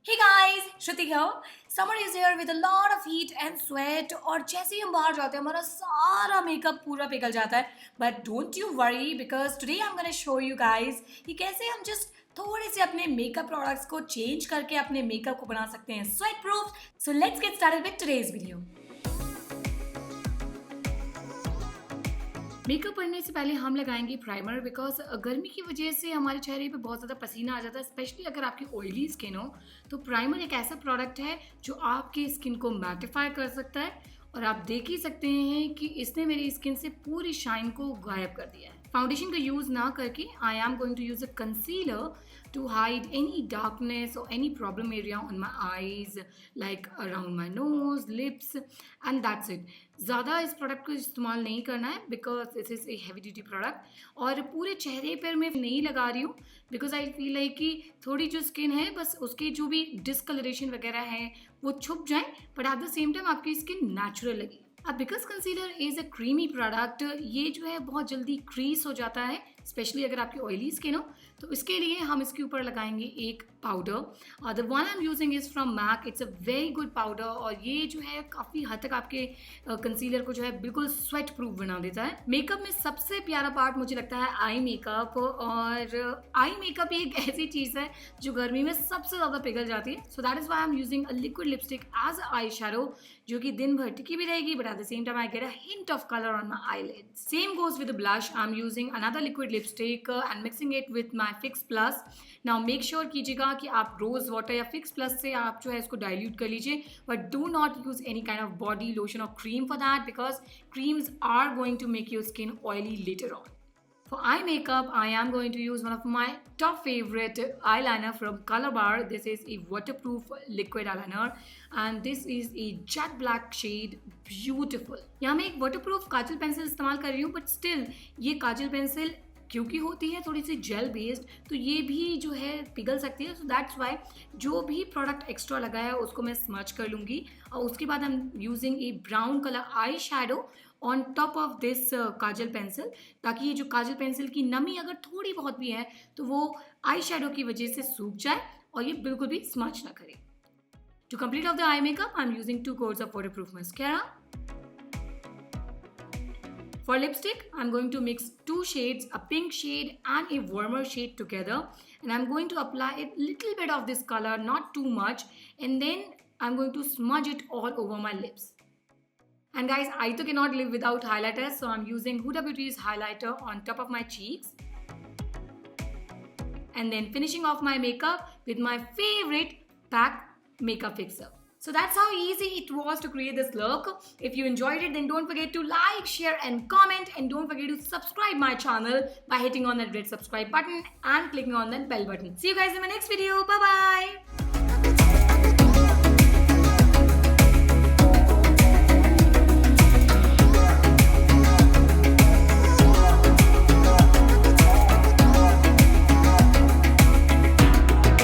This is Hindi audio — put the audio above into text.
Hey guys, Shruti here. Summer is here with a lot of heat and sweat और जैसे ही हम बाहर जाते हैं हमारा सारा मेकअप पूरा पिघल जाता है. But don't you worry because today I'm gonna show you guys कि कैसे हम just थोड़े से अपने मेकअप प्रोडक्ट्स को चेंज करके अपने मेकअप को बना सकते हैं sweat proof. So let's get started with today's video. Makeup करने से पहले हम लगाएंगे प्राइमर बिकॉज गर्मी की वजह से हमारे चेहरे पे बहुत ज़्यादा पसीना आ जाता है, स्पेशली अगर आपकी ऑयली स्किन हो. तो प्राइमर एक ऐसा प्रोडक्ट है जो आपकी स्किन को मैटिफाई कर सकता है और आप देख ही सकते हैं कि इसने मेरी स्किन से पूरी शाइन को गायब कर दिया है. फाउंडेशन का यूज़ ना करके I am going to use a concealer to hide any darkness or any problem area on my eyes like around my nose, lips and that's it. ज़्यादा इस प्रोडक्ट को इस्तेमाल नहीं करना है because this is a heavy duty product और पूरे चेहरे पर मैं नहीं लगा रही हूँ बिकॉज आई फील लाइक कि थोड़ी जो स्किन है बस उसके जो भी डिस्कलरेशन वगैरह है वो छुप जाए but at the same time आपकी स्किन नेचुरल लगे. अब because concealer is a creamy product, ये जो है बहुत जल्दी क्रीज हो जाता है स्पेशली अगर आपकी ऑयली स्किन हो. तो इसके लिए हम इसके ऊपर लगाएंगे एक powder. The one I am using is from MAC. It's a very good powder और ये जो है काफ़ी हद तक आपके कंसीलर को जो है बिल्कुल स्वेट प्रूफ बना देता है. मेकअप में सबसे प्यारा पार्ट मुझे लगता है आई मेकअप और आई मेकअप एक ऐसी चीज़ है जो गर्मी में सबसे ज़्यादा पिघल जाती है. So that is why I am using a liquid lipstick as a eye shadow जो कि दिन भर टिकी भी रहेगी but at the same time I get a hint of colour on my eyelids. Same goes with the blush. I'm using another liquid lipstick and mixing it with my Fix Plus. Now make sure कीजिएगा कि आप रोज वाटर या फिक्स प्लस से आप जो है इसको डाइल्यूट कर लीजिए but do not use any kind of body lotion और cream for that because creams are going to make your skin oily later on. For eye makeup, I am going to use one of my top favorite eyeliner from Color Bar. This is a waterproof liquid eyeliner and this is a jet black shade. Beautiful. यहाँ मैं एक waterproof काजल पेंसिल इस्तेमाल कर रही हूँ बट स्टिल ये काजल पेंसिल क्योंकि होती है थोड़ी सी जेल बेस्ड तो ये भी जो है पिघल सकती है. सो दैट्स वाई जो भी प्रोडक्ट एक्स्ट्रा लगाया है उसको मैं स्मच कर लूँगी और उसके बाद आई am using A brown colour eye shadow on top of this Kajal pencil ताकि ये जो काजल पेंसिल की नमी अगर थोड़ी बहुत भी है तो वो आई शैडो की वजह से सूख जाए और ये बिल्कुल भी स्मच ना करे. To complete of the eye makeup I am using 2 coats of waterproof mascara. For lipstick, I'm going to mix 2 shades, a pink shade and a warmer shade together and I'm going to apply a little bit of this color, not too much, and then I'm going to smudge it all over my lips. And guys, I too cannot live without highlighter, so I'm using Huda Beauty's highlighter on top of my cheeks. And then finishing off my makeup with my favorite PAC makeup fixer. So that's how easy it was to create this look. If you enjoyed it, then don't forget to like, share and comment. And don't forget to subscribe my channel by hitting on that red subscribe button and clicking on that bell button. See you guys in my next video. Bye-bye.